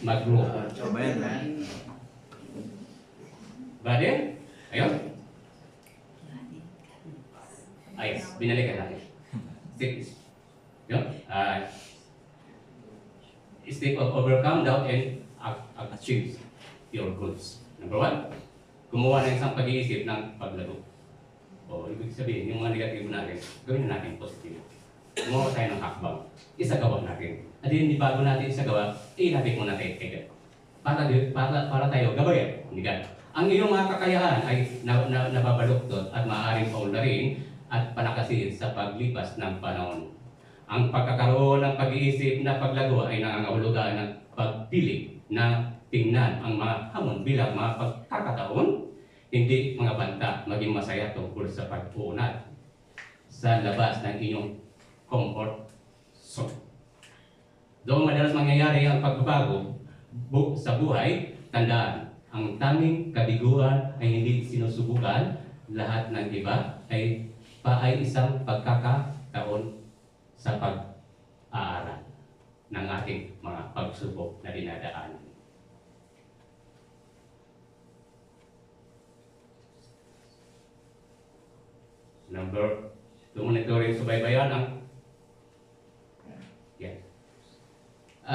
mag-grow. Amen. Brother, ayun. Ayos, binalikan natin. Yun. Step of overcome, doubt, and achieve your goals. Number 1, gumawa ng isang pag-iisip ng paglago. O, ibig sabihin, yung mga negatibo natin, gawin na natin positive. Gumawa tayo ng hakbang. Isagawa natin. At hindi bago natin isagawa, ilapit mo natin kay God. Para tayo gabayan. Hindi God. Ang iyong mga kakayahan ay nababaluktot at maaaring paunlarin at panakasin sa paglipas ng panahon. Ang pagkakaroon ng pag-iisip na paglago ay nangangahulugan ng pagpili na tingnan ang mga hamon bilang mga pagkakataon, hindi mga banta maging masaya tungkol sa pag-uunat sa labas ng inyong comfort zone. Doon madalas mangyayari ang pagbabago sa buhay, tandaan, ang tanging kabiguan ay hindi sinusubukan, lahat ng iba ay isang pagkakataon sa pag-aaral ng ating mga pagsubok na dinadaanan. Number 2, monitoring subaybayan ang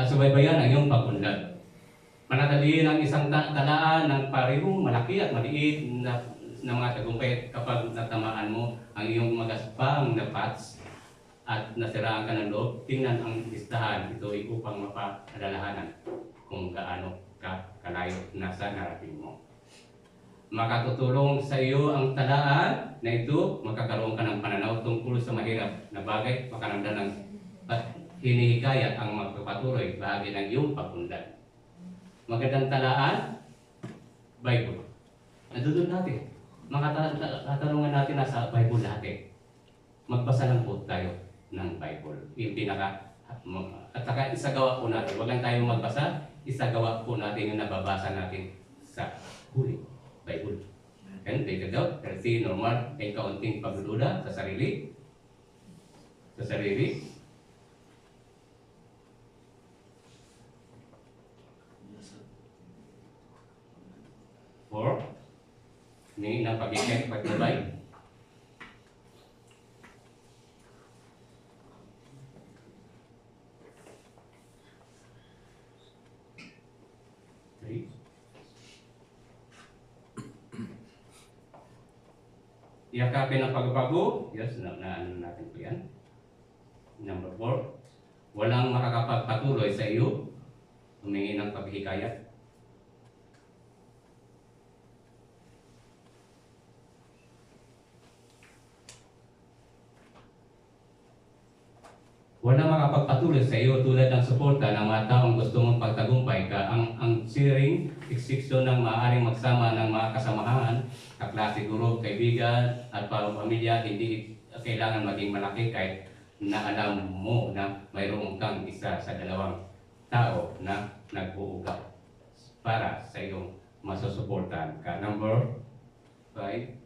subaybayan ang iyong pag-unlad. Panatilihin ang isang talaan ng parehong malaki at maliit na mga tagumpay kapag natamaan mo ang iyong magaspang na pats at nasiraan ka ng loob. Tingnan ang listahan ito ay upang mapaalalahanan kung gaano ka kalayo nasa narating mo. makatutulong sa iyo ang talaan na ito, magkakaroon ka ng pananaw tungkol sa mahirap na bagay, pakanamdaman at hinihikayat ang magpapatuloy bahagi ng iyong pagpundan. Magandang talaan, Bible. Nandun natin. Makatanungan natin nasa Bible natin. Magbasa lang po tayo ng Bible. Yung at saka isagawa po natin. Huwag lang tayo magbasa, isagawa po natin yung nababasa natin sa huli. Bible. And take it out, healthy, normal, may kaunting pagdududa sa sarili. Sa sarili. Four, hingin ng pagiging pagtibay. Three, yakapin ang pagbabago. Yes, ano natin po yan. Number 4, walang makakapagpatuloy sa iyo. Humingi ng paghihikayat. Walang makapagpatuloy sa iyo tulad ng suporta ng mga taong gusto mong pagtagumpay ka. Ang sharing, exception ng maaaring magsama ng mga kasamahan, kaklase, guro, kaibigan, at pamilya, hindi kailangan maging malaki kahit na alam mo na mayroong kang isa sa dalawang tao na nag-uugat para sa iyong masusuportahan ka. Number 5,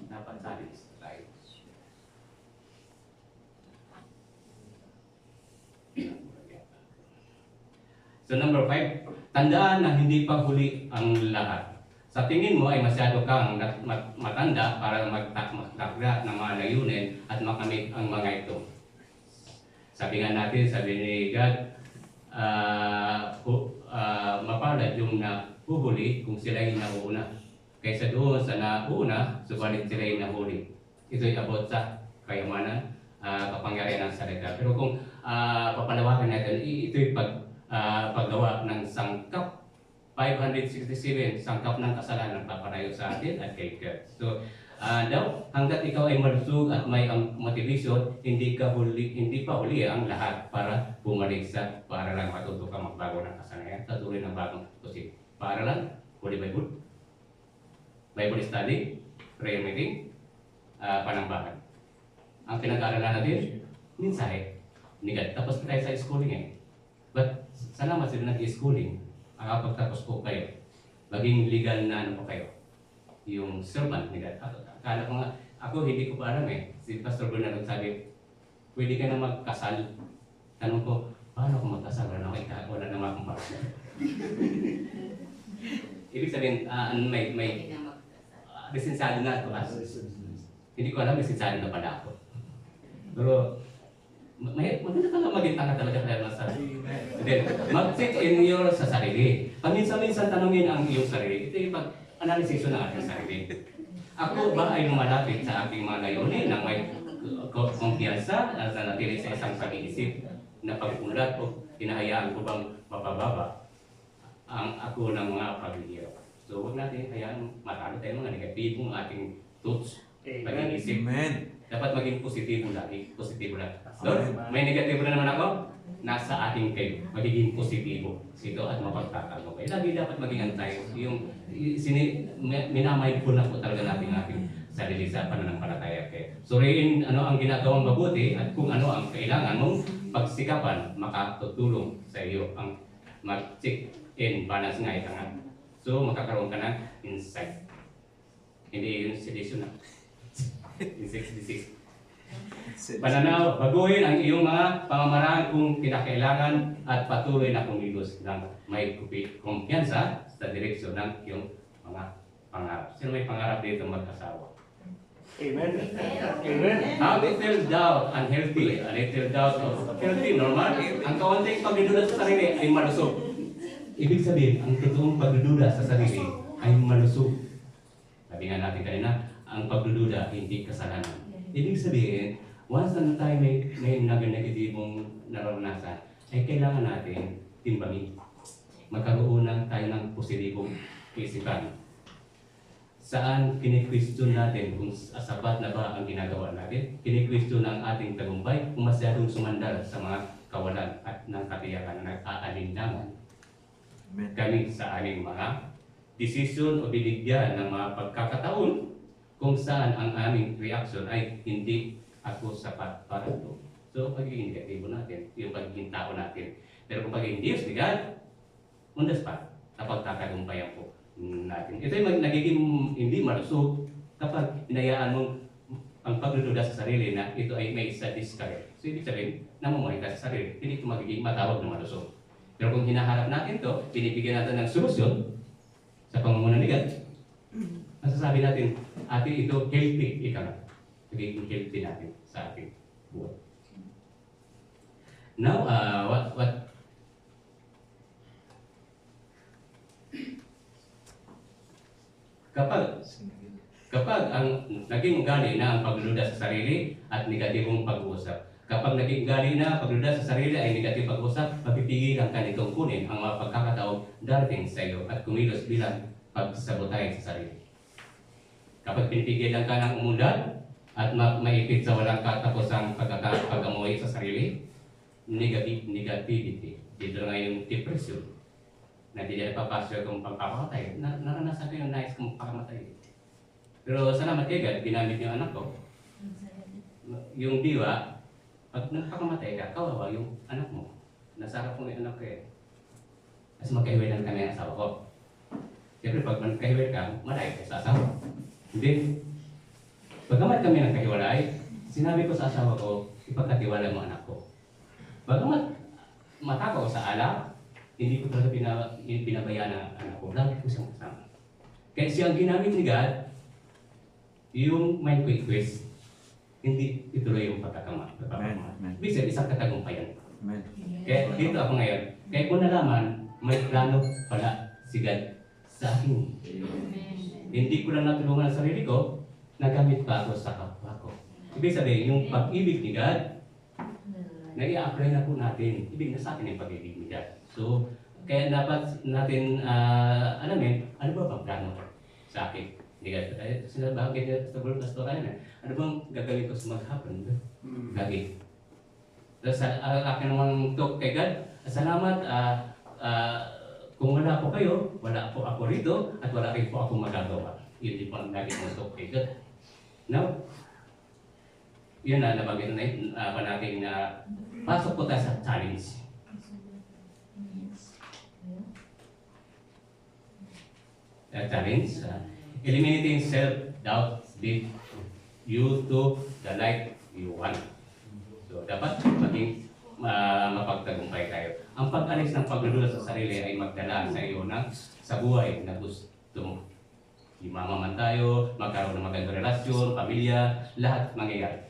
dapat sabi tayo. So number 5, tandaan na hindi pa huli ang lahat. Sa tingin mo ay masyado kang matanda para magtakda ng mga layunin at makamit ang mga ito. Sabi nga natin, sabi ni God, mapalad yung nahuhuli kung sila ay nauuna. Kaysa doon sa nauna, subalit sila ay nahuli. Ito'y abot sa kayamanan, kapangyarihan ng salita. Pero kung papalawakan natin, ito'y paggawa ng sangkap 567, sangkap ng kasalanan papanayo sa atin at kay God. So, hanggat ikaw ay malusog at may motivation, hindi pa huli ang lahat para bumalik para lang matuto ka magbago ng kasanayan, tatuloy ng bagong kusip. Para lang, Holy Bible, Bible study, prayer meeting, panambahan. Ang pinag-aaralan natin, mensahe, ni God. Tapos tayo sa schooling eh. But salamat sila nag-schooling. Pagtapos po kayo, maging legal na ano po kayo. Yung servant ni God. Akala ko nga, ako hindi ko pa alam eh. Si Pastor Bernardo sabi, pwede ka na magkasal. Tanong ko, paano ako magkasal? Wala naman akong partner. Ibig sabihin, may lisensado na ito. Hindi ko alam, lisensado na pala ako. Pero, maganda ka lang maging tanga talaga kaya nasa sarili. Then, mag-sit in your sa sarili. Paminsan-minsan tanungin ang iyong sarili. Ito yung pag-analysis ng ating sarili. Ako ba ay lumalapit sa aking mga layunin na may kumpiyansa na natili sa isang pag-iisip na pag-ulat o hinahayaan ko bang mapababa ang ako ng mga paghihirap. So, huwag natin hayaan matalo tayo mga negatibong ating thoughts, pag-iisip. Amen. Dapat maging positibo lagi. Positibo lang. Lord, may negatibo na naman ako. Nasa ating kayo. Magiging positibo. Sito at mapagtatanong kayo. Lagi dapat maging antay. Yung minamay po na po talaga natin ating sarili sa pananampalataya kayo. Suriin ano ang ginagawang mabuti at kung ano ang kailangan mong pagsikapan, makatutulong sa iyo ang mag-check in balance nga itangan. So, makakaroon ka ng insight. Hindi yun sedisyon na. 66. Pananaw, baguhin ang iyong mga pamamaraan kung kinakailangan at patuloy na kumilos ng may kumpiyansa sa direksyon ng iyong mga pangarap. Sino may pangarap dito mag-asawa? Amen. Amen. A little doubt, unhealthy. A little doubt of healthy, normal. Ang kaunting pagdududa sa sarili ay malusog. Ibig sabihin, ang totoong pagdududa sa sarili ay malusog. Sabi nga natin kanina, ang pagdududa hindi kasalanan. Ibig sabihin, once na tayo may negatibong naranasan, ay kailangan natin timbangin. Magkaroon tayo ng positibong isipan. Saan kini-question natin kung sapat na ba ang ginagawa natin? Kini-question ang ating tagumpay kung masyadong sumandal sa mga kawalan at ng katiyakan na nag-aalinlangan. Amen. Kami sa aming mga desisyon o binigyan ng mga pagkakataon kung saan ang aming reaksyon ay hindi ako sapat para ito. So, pagiging negatibo natin, yung pagiging tao natin. Pero kung pagiging Diyos ni God, on the spot, napagtatagumpayan po natin. Ito yung nagiging hindi malusog kapag inayaan mong ang pagdududa sa sarili na ito ay may isa discourage. So, ibig sabihin, namumuhay ka sa sarili, hindi ito magiging matawag na malusog. Pero kung hinaharap natin ito, binibigyan natin ng solusyon sa pamumuno ni God, masasabi natin, ate, ito healthy, ika nga. Nagiging healthy natin sa ating buhay. Now, what Kapag ang naging ugali na ang pagdududa sa sarili at negatibong pag-uusap. Kapag naging ugali na pagdududa sa sarili ay negatibong pag-uusap, mapipigilan ka nitong kunin ang mga pagkakataong darating sa iyo at kumilos bilang pagsabotahe sa sarili. Kapag pinipigilan ka ng umunlad at maipit sa walang katapusang pag-amoy sa sarili, negativity. Dito nga yung depression. Na hindi na napapasok kung pagpapakatay. Naranasan ko yung nais kong pakamatay. Pero salamat kay God, ginamit yung anak ko. Yung diwa, pag nagpakamatay ka, kawawa yung anak mo. Nasa harap mo yung anak ko eh. Kasi magkahiwalay kami ang asawa ko. Siyempre pag magkahiwalay ka, malay ka sa asawa. Hindi. Pagkamat kami nagkahiwalay, sinabi ko sa asawa ko, ipagkatiwala mo anak ko. Pagkamat matakaw sa alak, hindi ko talaga pinabayaan ang anak ko. Lagi ko siyang kasama. Kaya siyang ginamit ni God, yung mind quiz, hindi ituloy yung pagkakamali. Ibig sabihin, isang katagumpayan. Amen. Kaya dito ako ngayon. Kaya kung nalaman, may plano pala si God sa akin. Hindi ko lang natulungan ang sarili ko, nagamit pa ako sa kapwa ko. Ibig sabihin, yung pag-ibig ni God, nag-i-apply na po natin. Ibig na sa atin yung pag-ibig ni God. So, kaya dapat natin alamin, ano ba bang plano sa akin? Sinabahan kayo sa World Pastoral na, ano bang gagawin ko sa maghapon? Lagi. Tapos ang akin naman talk kay God, salamat, kung wala po kayo, wala po ako rito, at wala rin po ako magagawa. Yun din po ang lagi mong talk kay God. Now, yun na, nabanggit na natin na pasok po tayo sa challenge. Challenge, eliminating self-doubt lead you to the life you want. So, dapat maging mapagtagumpay tayo. Ang pag-alis ng pagdududa sa sarili ay magdala sa iyo sa buhay na gusto mo. Yumaman tayo, magkaroon ng magandang relasyon, pamilya, lahat mangyayari.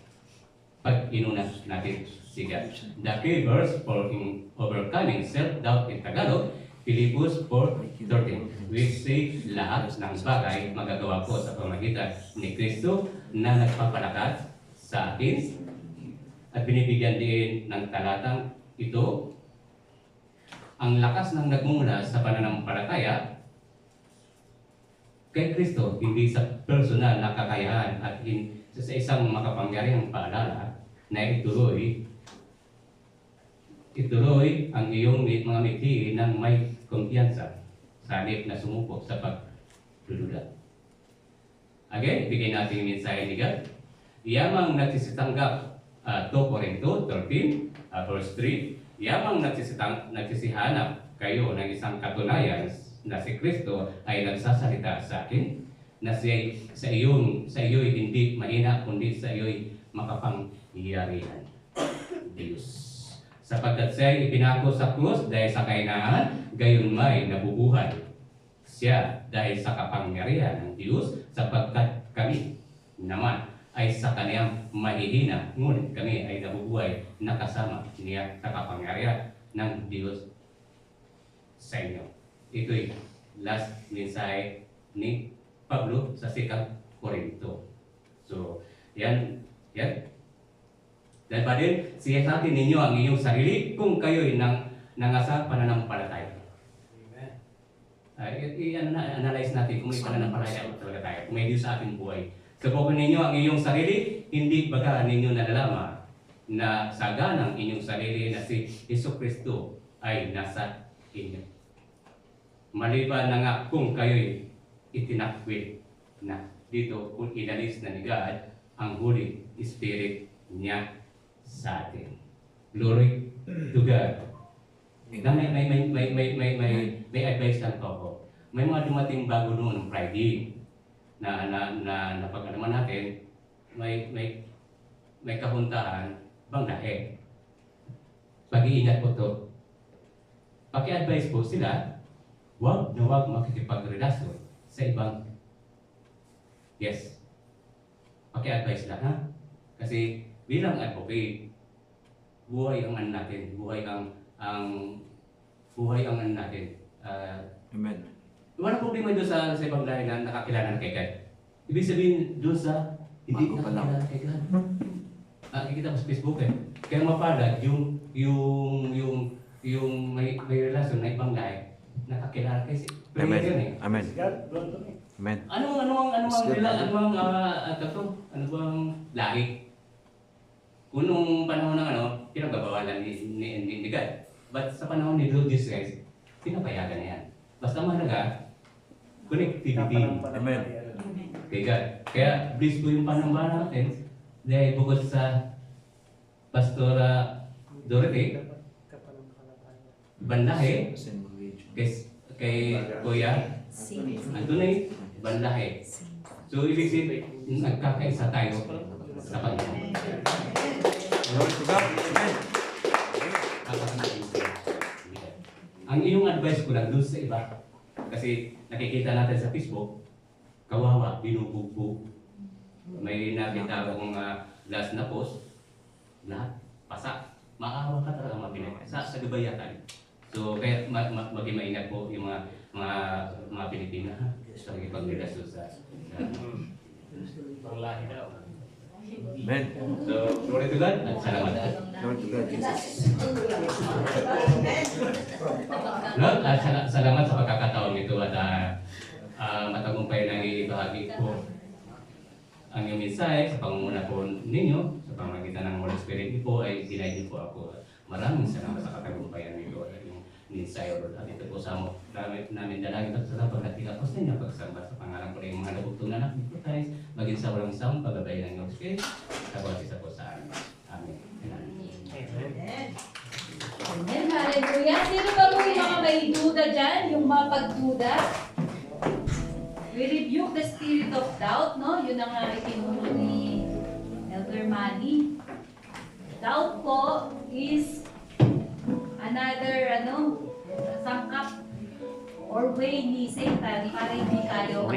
Pag inuna natin si God. The key verse for overcoming self-doubt in Tagalog, Philippus 4:13, which say lahat ng bagay magagawa ko sa pamagitan ni Kristo na nagpapalakas sa akin, at binibigyan din ng talatang ito ang lakas ng nagmumula sa pananampalataya kay Kristo, hindi sa personal na kakayahan at sa isang makapangyarihang paalala na ituloy ang iyong mga mithiin ng may kumpiyansa sa halip na sumupok sa pagdududa. Again, bigay natin yung mensahe ni God. Yamang nagsisitanggap, 2 Corinto 13, verse 3, yamang nagsisihanap kayo ng isang katunayan na si Kristo ay nagsasalita sa akin, na sa iyo'y hindi mahina, kundi sa iyo'y makapangyarihan. Diyos. Sapagkat siya'y ipinako sa krus dahil sa kahinaan, gayon may nabubuhay siya dahil sa kapangyarihan ng Diyos, sapagkat kami naman ay sa kaniyang mahihina, ngunit kami ay nabubuhay na kasama niya sa kapangyarihan ng Diyos sa inyo. Ito'y last mensahe ni Pablo sa 2 Corinto. So, yan. Dahil pa din, siya sa atin ninyo ang inyong sarili kung kayo'y nangasa pananampalataya. Amen. i-analyze natin kung may pananampalataya talaga tayo, kung may Diyos sa ating buhay. Subukan ninyo ang inyong sarili, hindi baga ninyo nalalaman na saga ng inyong sarili na si Hesus Kristo ay nasa inyo. Maliban na nga kung kayo'y itinakwil na dito kung inalis na ni God ang Holy Spirit niya sa atin. Glory to God. Na may advice lang po ako. May mga dumating bago noon Friday na napag-alaman natin may kahuntaan bang lahi. Pag-iingat po to. Paki-advise po sila, huwag na huwag makikipagrelasyon sa ibang. Yes. Paki-advise lang ha. Kasi bilang advocate, buhay ang ano natin, buhay ang ano natin. Amen. Walang problema doon sa ibang lahi na nakakilala kay God. Ibig sabihin doon sa hindi Bago pa lang. nakakilala kay God. Nakikita ko sa Facebook eh. Kaya mapalad yung may relasyon na ibang lahi nakakilala kasi Amen. yun eh. Amen. God, Lord, to me. Amen. Ano bang lahi? Kung nung panahon ng pinagbabawalan ni God. But sa panahon ni Lord Jesus Christ, pinapayagan na yan. Basta mahalaga, connectivity Amen. kay God. Kaya bless po yung panambara natin dahil bukod sa Pastora Dorothy, Banlahe, kay Kuya Anthony, Banlahe. So ibig sabihin, nagkakaisa tayo sa Panginoon. Glory to God. Amen. Ang iyong advice ko lang doon sa iba, kasi nakikita natin sa Facebook, kawawa, binubugbog. May nakita akong last na post, lahat pasak. Maawa ka talaga mapinag sa gabayatan. So kaya maging maingat po yung mga Pilipina sa pagrelasyon sa Panglahi daw. Amen. So glory to God at salamat. Glory to God, Jesus. Lord, salamat sa pagkakataon nito at matagumpay na ibahagi ko ang iyong mensahe sa pangunguna po ninyo, sa pamagitan ng Holy Spirit po ay dinayin niyo po ako. Maraming salamat sa katagumpayan nito at yung mensahe, Lord. At ito po sa namin dalangin at sa pagkatila po sa inyo pagsamba sa pangalan ko ng mga nabugtong na anak ni tayo, maging sa walang isang paggabay ng Holy Spirit, sa bawat isa po sa amin. Amen. Amen. Amen, hallelujah. Sino ba po yung mga may duda dyan? Yung mga pagduda? We rebuke the spirit of doubt, no? Yun ang itinuro ni Elder Manny. Doubt po is another, sangkap or way ni Satan para hindi kayo